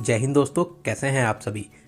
जय हिंद दोस्तों, कैसे हैं आप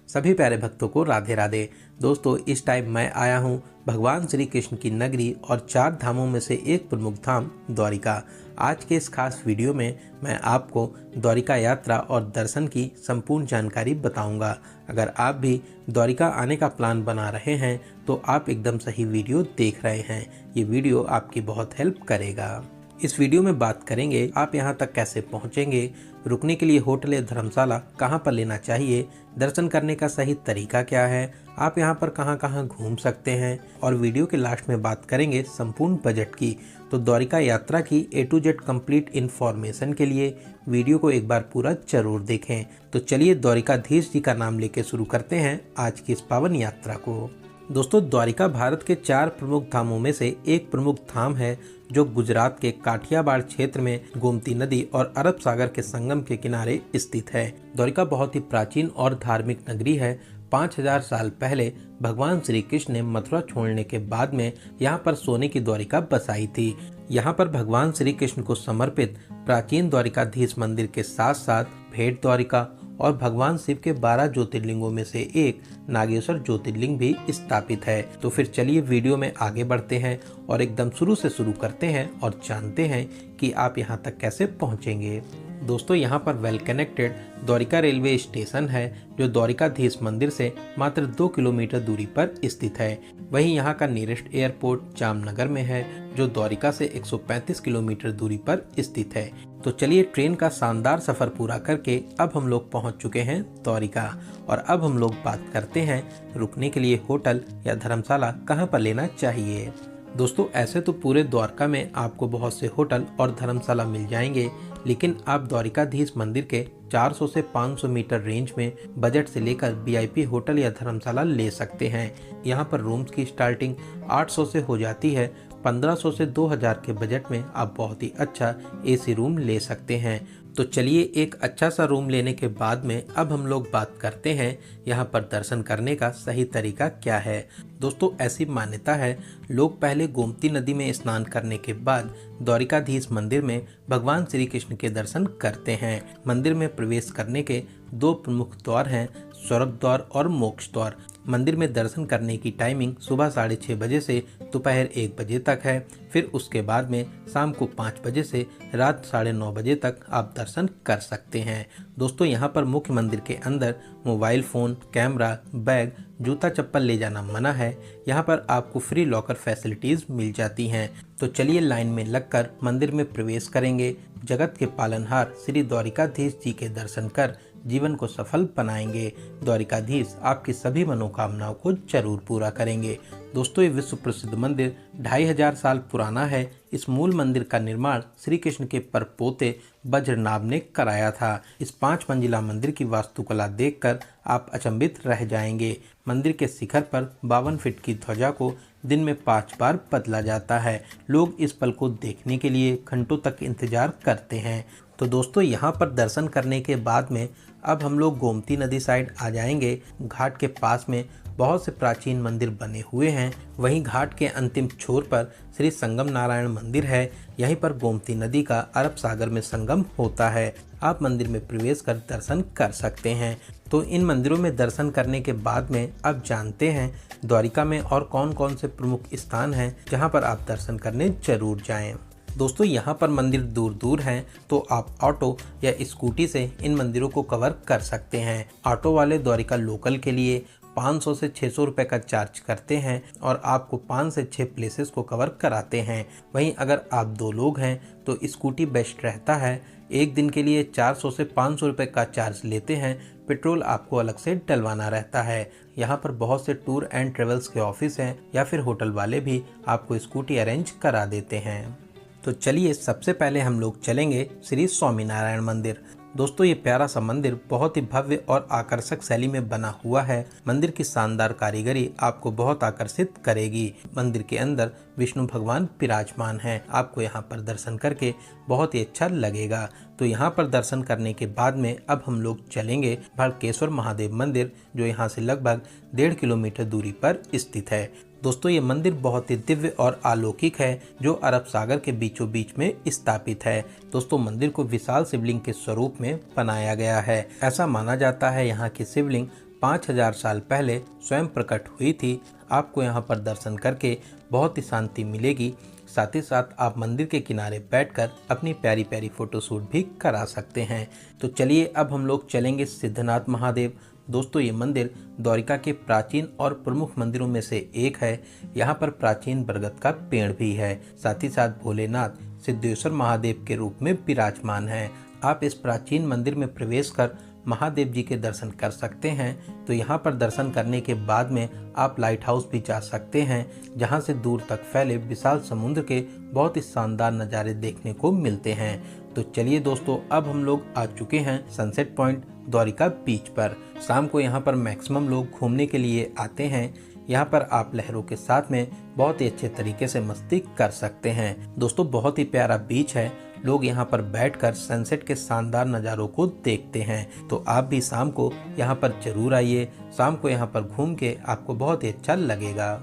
सभी प्यारे भक्तों को राधे राधे। दोस्तों, इस टाइम मैं आया हूं भगवान श्री कृष्ण की नगरी और 4 धामों में से एक प्रमुख धाम द्वारिका। आज के इस खास वीडियो में मैं आपको द्वारिका यात्रा और दर्शन की संपूर्ण जानकारी बताऊंगा। अगर आप भी द्वारिका आने का प्लान बना रहे हैं तो आप एकदम सही वीडियो देख रहे हैं। ये वीडियो आपकी बहुत हेल्प करेगा। इस वीडियो में बात करेंगे आप यहाँ तक कैसे पहुँचेंगे, रुकने के लिए होटल या धर्मशाला कहाँ पर लेना चाहिए, दर्शन करने का सही तरीका क्या है, आप यहाँ पर कहाँ कहाँ घूम सकते हैं, और वीडियो के लास्ट में बात करेंगे संपूर्ण बजट की। तो द्वारिका यात्रा की A to Z complete information के लिए वीडियो को एक बार पूरा जरूर देखें। तो चलिए द्वारिकाधीश जी का नाम लेके शुरू करते हैं आज की इस पावन यात्रा को। दोस्तों, द्वारिका भारत के 4 प्रमुख धामों में से एक प्रमुख धाम है जो गुजरात के काठियावाड़ क्षेत्र में गोमती नदी और अरब सागर के संगम के किनारे स्थित है। द्वारिका बहुत ही प्राचीन और धार्मिक नगरी है। 5000 साल पहले भगवान श्री कृष्ण ने मथुरा छोड़ने के बाद में यहाँ पर सोने की द्वारिका बसाई थी। यहाँ पर भगवान श्री कृष्ण को समर्पित प्राचीन द्वारिकाधीश मंदिर के साथ साथ भेंट द्वारिका और भगवान शिव के 12 ज्योतिर्लिंगों में से एक नागेश्वर ज्योतिर्लिंग भी स्थापित है। तो फिर चलिए वीडियो में आगे बढ़ते हैं और एकदम शुरू से शुरू करते हैं और जानते हैं कि आप यहाँ तक कैसे पहुँचेंगे। दोस्तों, यहाँ पर well connected Dwarka railway station है जो द्वारिकाधीश मंदिर से मात्र 2 किलोमीटर दूरी पर स्थित है। वहीं यहाँ का नियरेस्ट एयरपोर्ट जामनगर में है जो द्वारिका से 135 किलोमीटर दूरी पर स्थित है। तो चलिए ट्रेन का शानदार सफर पूरा करके अब हम लोग पहुँच चुके हैं द्वारिका, और अब हम लोग बात करते हैं रुकने के लिए होटल या धर्मशाला कहाँ पर लेना चाहिए। दोस्तों, ऐसे तो पूरे द्वारका में आपको बहुत से होटल और धर्मशाला मिल जाएंगे, लेकिन आप द्वारिकाधीश मंदिर के 400 से 500 मीटर रेंज में बजट से लेकर VIP होटल या धर्मशाला ले सकते हैं। यहाँ पर रूम्स की स्टार्टिंग 800 से हो जाती है। 1500 से 2000 के बजट में आप बहुत ही अच्छा AC रूम ले सकते हैं। तो चलिए एक अच्छा सा रूम लेने के बाद में अब हम लोग बात करते हैं यहाँ पर दर्शन करने का सही तरीका क्या है। दोस्तों, ऐसी मान्यता है लोग पहले गोमती नदी में स्नान करने के बाद द्वारिकाधीश मंदिर में भगवान श्री कृष्ण के दर्शन करते हैं। मंदिर में प्रवेश करने के 2 प्रमुख द्वार हैं, स्वर्ग द्वार और मोक्ष द्वार। मंदिर में दर्शन करने की टाइमिंग सुबह 6:30 बजे से दोपहर 1 बजे तक है। फिर उसके बाद में शाम को 5 बजे से रात 9:30 बजे तक आप दर्शन कर सकते हैं। दोस्तों, यहाँ पर मुख्य मंदिर के अंदर मोबाइल फ़ोन, कैमरा, बैग, जूता चप्पल ले जाना मना है। यहाँ पर आपको फ्री लॉकर फैसिलिटीज़ मिल जाती हैं। तो चलिए लाइन में लगकर मंदिर में प्रवेश करेंगे। जगत के पालनहार श्री द्वारिकाधीश जी के दर्शन कर जीवन को सफल बनाएंगे। द्वारिकाधीश आपकी सभी मनोकामनाओं को जरूर पूरा करेंगे। दोस्तों, ये विश्व प्रसिद्ध मंदिर 2500 साल पुराना है। इस मूल मंदिर का निर्माण श्री कृष्ण के परपोते वज्रनाभ ने कराया था। इस 5 मंजिला मंदिर की वास्तुकला देखकर आप अचंभित रह जाएंगे। मंदिर के शिखर पर 52 फीट की ध्वजा को दिन में 5 बार बदला जाता है। लोग इस पल को देखने के लिए घंटों तक इंतजार करते हैं। तो दोस्तों, यहाँ पर दर्शन करने के बाद में अब हम लोग गोमती नदी साइड आ जाएंगे। घाट के पास में बहुत से प्राचीन मंदिर बने हुए हैं। वहीं घाट के अंतिम छोर पर श्री संगम नारायण मंदिर है। यहीं पर गोमती नदी का अरब सागर में संगम होता है। आप मंदिर में प्रवेश कर दर्शन कर सकते हैं। तो इन मंदिरों में दर्शन करने के बाद में अब जानते हैं द्वारिका में और कौन कौन से प्रमुख स्थान हैं जहां पर आप दर्शन करने जरूर जाएं। दोस्तों, यहाँ पर मंदिर दूर दूर हैं, तो आप ऑटो या स्कूटी से इन मंदिरों को कवर कर सकते हैं। ऑटो वाले द्वारिका लोकल के लिए 500 से 600 रुपये का चार्ज करते हैं और आपको 5 से 6 प्लेसेस को कवर कराते हैं। वहीं अगर आप 2 लोग हैं तो स्कूटी बेस्ट रहता है। एक दिन के लिए 400 से 500 रुपये का चार्ज लेते हैं। पेट्रोल आपको अलग से डलवाना रहता है। यहाँ पर बहुत से टूर एंड ट्रेवल्स के ऑफिस हैं या फिर होटल वाले भी आपको स्कूटी अरेंज करा देते हैं। तो चलिए सबसे पहले हम लोग चलेंगे श्री स्वामीनारायण मंदिर। दोस्तों, ये प्यारा सा मंदिर बहुत ही भव्य और आकर्षक शैली में बना हुआ है। मंदिर की शानदार कारीगरी आपको बहुत आकर्षित करेगी। मंदिर के अंदर विष्णु भगवान विराजमान हैं। आपको यहाँ पर दर्शन करके बहुत ही अच्छा लगेगा। तो यहाँ पर दर्शन करने के बाद में अब हम लोग चलेंगे भड़केश्वर महादेव मंदिर, जो यहाँ से लगभग 1.5 किलोमीटर दूरी पर स्थित है। दोस्तों ये मंदिर बहुत ही दिव्य और अलौकिक है जो अरब सागर के बीचों बीच में स्थापित है। दोस्तों मंदिर को विशाल शिवलिंग के स्वरूप में बनाया गया है। ऐसा माना जाता है यहाँ की शिवलिंग 5000 साल पहले स्वयं प्रकट हुई थी। आपको यहाँ पर दर्शन करके बहुत ही शांति मिलेगी। साथ ही साथ आप मंदिर के किनारे बैठकर अपनी प्यारी प्यारी फोटोशूट भी करा सकते हैं। तो चलिए अब हम लोग चलेंगे सिद्धनाथ महादेव। दोस्तों ये मंदिर द्वारिका के प्राचीन और प्रमुख मंदिरों में से एक है। यहाँ पर प्राचीन बरगद का पेड़ भी है। साथ ही साथ भोलेनाथ सिद्धेश्वर महादेव के रूप में विराजमान है। आप इस प्राचीन मंदिर में प्रवेश कर महादेव जी के दर्शन कर सकते हैं। तो यहाँ पर दर्शन करने के बाद में आप लाइट हाउस भी जा सकते हैं, जहाँ से दूर तक फैले विशाल समुद्र के बहुत ही शानदार नज़ारे देखने को मिलते हैं। तो चलिए दोस्तों अब हम लोग आ चुके हैं सनसेट पॉइंट द्वारिका बीच पर। शाम को यहाँ पर मैक्सिमम लोग घूमने के लिए आते हैं। यहाँ पर आप लहरों के साथ में बहुत ही अच्छे तरीके से मस्ती कर सकते हैं। दोस्तों बहुत ही प्यारा बीच है। लोग यहाँ पर बैठकर सनसेट के शानदार नज़ारों को देखते हैं। तो आप भी शाम को यहाँ पर जरूर आइए। शाम को यहाँ पर घूम के आपको बहुत ही अच्छा लगेगा।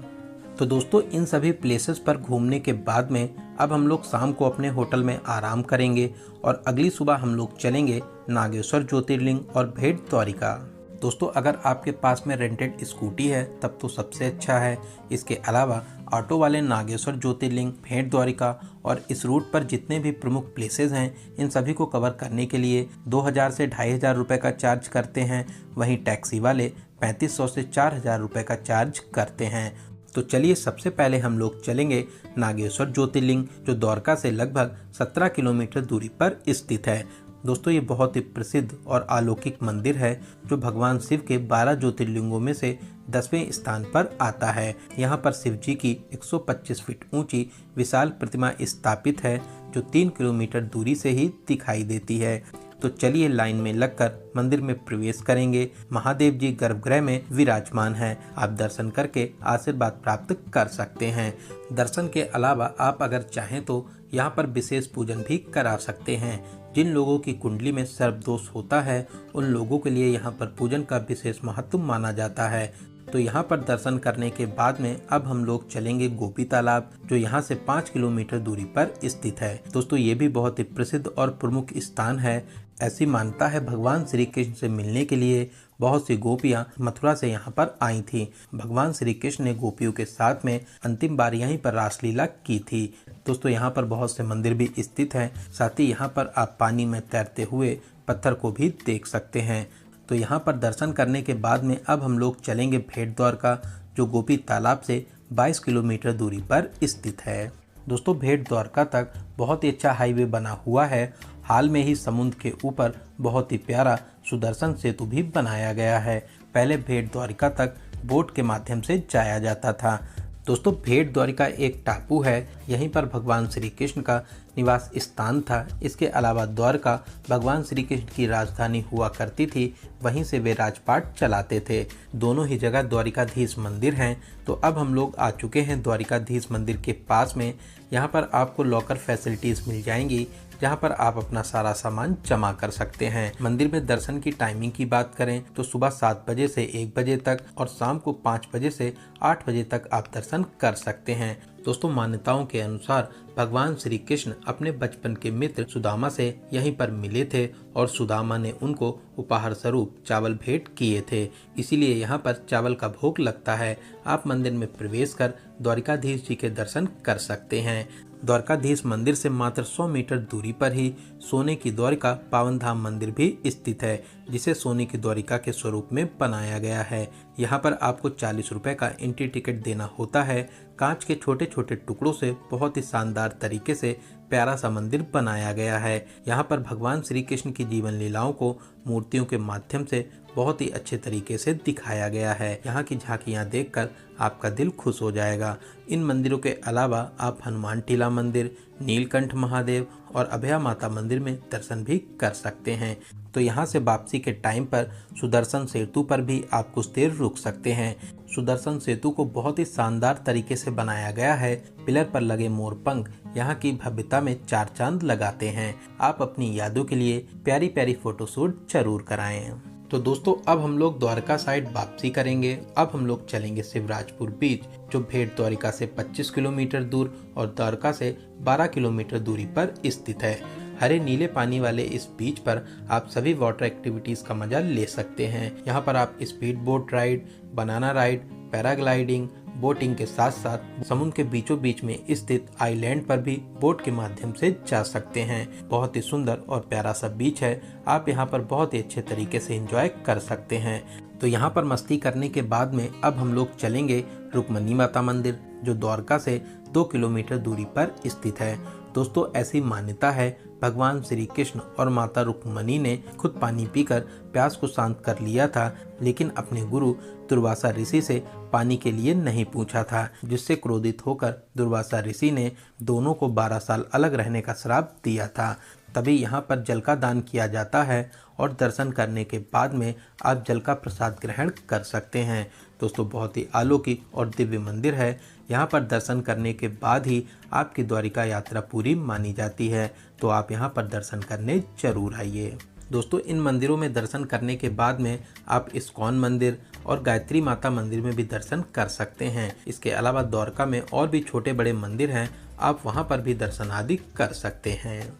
तो दोस्तों इन सभी प्लेसेस पर घूमने के बाद में अब हम लोग शाम को अपने होटल में आराम करेंगे और अगली सुबह हम लोग चलेंगे नागेश्वर ज्योतिर्लिंग और भेंट द्वारिका। दोस्तों अगर आपके पास में रेंटेड स्कूटी है तब तो सबसे अच्छा है। इसके अलावा ऑटो वाले नागेश्वर ज्योतिर्लिंग, भेंट द्वारिका और इस रूट पर जितने भी प्रमुख प्लेसेस हैं इन सभी को कवर करने के लिए 2000 से 2500 रुपये का चार्ज करते हैं। वहीं टैक्सी वाले 3500 से 4000 रुपये का चार्ज करते हैं। तो चलिए सबसे पहले हम लोग चलेंगे नागेश्वर ज्योतिर्लिंग जो द्वारका से लगभग 17 किलोमीटर दूरी पर स्थित है। दोस्तों ये बहुत ही प्रसिद्ध और अलौकिक मंदिर है जो भगवान शिव के 12 ज्योतिर्लिंगों में से 10वें स्थान पर आता है। यहाँ पर शिव जी की 125 फीट ऊंची विशाल प्रतिमा स्थापित है जो 3 किलोमीटर दूरी से ही दिखाई देती है। तो चलिए लाइन में लगकर मंदिर में प्रवेश करेंगे। महादेव जी गर्भगृह में विराजमान हैं। आप दर्शन करके आशीर्वाद प्राप्त कर सकते हैं। दर्शन के अलावा आप अगर चाहें तो यहाँ पर विशेष पूजन भी करा सकते हैं। जिन लोगों की कुंडली में सर्पदोष होता है उन लोगों के लिए यहाँ पर पूजन का विशेष महत्व माना जाता है। तो यहाँ पर दर्शन करने के बाद में अब हम लोग चलेंगे गोपी तालाब जो यहाँ से 5 किलोमीटर दूरी पर स्थित है। दोस्तों ये भी बहुत ही प्रसिद्ध और प्रमुख स्थान है। ऐसी मान्यता है भगवान श्री कृष्ण से मिलने के लिए बहुत सी गोपियां मथुरा से यहाँ पर आई थी। भगवान श्री कृष्ण ने गोपियों के साथ में अंतिम बार यहीं पर रासलीला की थी। दोस्तों यहाँ पर बहुत से मंदिर भी स्थित हैं। साथ ही यहाँ पर आप पानी में तैरते हुए पत्थर को भी देख सकते हैं। तो यहाँ पर दर्शन करने के बाद में अब हम लोग चलेंगे भेंट द्वारका जो गोपी तालाब से 22 किलोमीटर दूरी पर स्थित है। दोस्तों भेंट द्वारका तक बहुत ही अच्छा हाईवे बना हुआ है। हाल में ही समुद्र के ऊपर बहुत ही प्यारा सुदर्शन सेतु भी बनाया गया है। पहले भेंट द्वारिका तक बोट के माध्यम से जाया जाता था। दोस्तों भेंट द्वारिका एक टापू है। यहीं पर भगवान श्री कृष्ण का निवास स्थान था। इसके अलावा द्वारका भगवान श्री कृष्ण की राजधानी हुआ करती थी। वहीं से वे राजपाट चलाते थे। दोनों ही जगह द्वारिकाधीश मंदिर हैं। तो अब हम लोग आ चुके हैं द्वारिकाधीश मंदिर के पास में। यहाँ पर आपको लॉकर फैसिलिटीज मिल जाएंगी जहाँ पर आप अपना सारा सामान जमा कर सकते हैं। मंदिर में दर्शन की टाइमिंग की बात करें तो सुबह 7 बजे से 1 बजे तक और शाम को 5 बजे से 8 बजे तक आप दर्शन कर सकते हैं। दोस्तों मान्यताओं के अनुसार भगवान श्री कृष्ण अपने बचपन के मित्र सुदामा से यहीं पर मिले थे और सुदामा ने उनको उपहार स्वरूप चावल भेंट किए थे। इसीलिए यहाँ पर चावल का भोग लगता है। आप मंदिर में प्रवेश कर द्वारिकाधीश जी के दर्शन कर सकते हैं। द्वारकाधीश मंदिर से मात्र 100 मीटर दूरी पर ही सोने की द्वारिका पावन धाम मंदिर भी स्थित है जिसे सोने की द्वारिका के स्वरूप में बनाया गया है। यहाँ पर आपको 40 रुपए का एंट्री टिकट देना होता है। कांच के छोटे छोटे टुकड़ों से बहुत ही शानदार तरीके से प्यारा सा मंदिर बनाया गया है। यहाँ पर भगवान श्री कृष्ण की जीवन लीलाओं को मूर्तियों के माध्यम से बहुत ही अच्छे तरीके से दिखाया गया है। यहाँ की झांकियाँ देखकर आपका दिल खुश हो जाएगा। इन मंदिरों के अलावा आप हनुमान टीला मंदिर, नीलकंठ महादेव और अभया माता मंदिर में दर्शन भी कर सकते हैं। तो यहाँ से वापसी के टाइम पर सुदर्शन सेतु पर भी आप कुछ देर रुक सकते हैं। सुदर्शन सेतु को बहुत ही शानदार तरीके से बनाया गया है। पिलर पर लगे मोर पंख यहाँ की भव्यता में 4 चांद लगाते हैं। आप अपनी यादों के लिए प्यारी प्यारी फोटोशूट जरूर कराएं। तो दोस्तों अब हम लोग द्वारका साइड वापसी करेंगे। अब हम लोग चलेंगे शिवराजपुर बीच, जो भेट द्वारिका से 25 किलोमीटर दूर और द्वारका से 12 किलोमीटर दूरी पर स्थित है। हरे नीले पानी वाले इस बीच पर आप सभी वाटर एक्टिविटीज का मजा ले सकते हैं। यहाँ पर आप speed boat ride, banana ride, paragliding, boating के साथ साथ समुद्र के बीचों बीच में स्थित आइलैंड पर भी बोट के माध्यम से जा सकते हैं। बहुत ही सुंदर और प्यारा सा बीच है। आप यहाँ पर बहुत ही अच्छे तरीके से एंजॉय कर सकते हैं। तो यहाँ पर मस्ती करने के बाद में अब हम लोग चलेंगे रुक्मणी माता मंदिर, जो द्वारका से 2 किलोमीटर दूरी पर स्थित है। दोस्तों ऐसी मान्यता है, भगवान श्री कृष्ण और माता रुक्मणी ने खुद पानी पीकर प्यास को शांत कर लिया था, लेकिन अपने गुरु दुर्वासा ऋषि से पानी के लिए नहीं पूछा था, जिससे क्रोधित होकर दुर्वासा ऋषि ने दोनों को 12 साल अलग रहने का श्राप दिया था। तभी यहाँ पर जल का दान किया जाता है और दर्शन करने के बाद में आप जल का प्रसाद ग्रहण कर सकते हैं। दोस्तों बहुत ही अलौकिक और दिव्य मंदिर है। यहाँ पर दर्शन करने के बाद ही आपकी द्वारिका यात्रा पूरी मानी जाती है, तो आप यहाँ पर दर्शन करने जरूर आइए। दोस्तों इन मंदिरों में दर्शन करने के बाद में आप इस्कॉन मंदिर और गायत्री माता मंदिर में भी दर्शन कर सकते हैं। इसके अलावा द्वारका में और भी छोटे बड़े मंदिर हैं, आप वहाँ पर भी दर्शन आदि कर सकते हैं।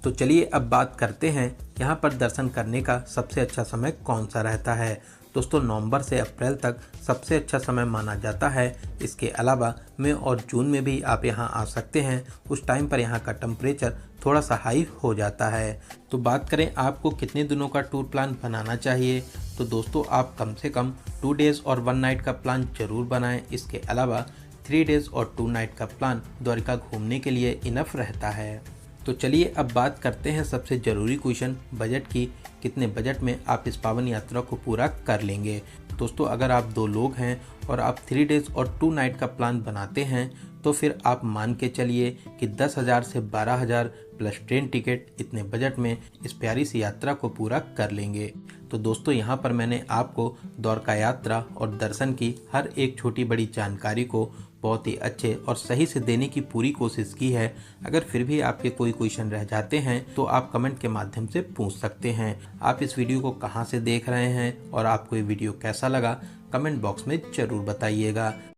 तो चलिए अब बात करते हैं यहाँ पर दर्शन करने का सबसे अच्छा समय कौन सा रहता है। दोस्तों नवंबर से अप्रैल तक सबसे अच्छा समय माना जाता है। इसके अलावा मई और जून में भी आप यहाँ आ सकते हैं। उस टाइम पर यहाँ का टेम्परेचर थोड़ा सा हाई हो जाता है। तो बात करें आपको कितने दिनों का टूर प्लान बनाना चाहिए, तो दोस्तों आप कम से कम 2 डेज़ और 1 नाइट का प्लान जरूर बनाएं। इसके अलावा 3 डेज़ और 2 नाइट का प्लान द्वारिका घूमने के लिए इनफ रहता है। तो चलिए अब बात करते हैं सबसे ज़रूरी क्वेश्चन, बजट की। कितने बजट में आप इस पावन यात्रा को पूरा कर लेंगे। दोस्तों अगर आप 2 लोग हैं और आप 3 डेज़ और 2 नाइट का प्लान बनाते हैं, तो फिर आप मान के चलिए कि 10,000 से 12,000 प्लस ट्रेन टिकट, इतने बजट में इस प्यारी सी यात्रा को पूरा कर लेंगे। तो दोस्तों यहाँ पर मैंने आपको द्वारका यात्रा और दर्शन की हर एक छोटी बड़ी जानकारी को बहुत ही अच्छे और सही से देने की पूरी कोशिश की है। अगर फिर भी आपके कोई क्वेश्चन रह जाते हैं तो आप कमेंट के माध्यम से पूछ सकते हैं। आप इस वीडियो को कहाँ से देख रहे हैं और आपको ये वीडियो कैसा लगा, कमेंट बॉक्स में ज़रूर बताइएगा।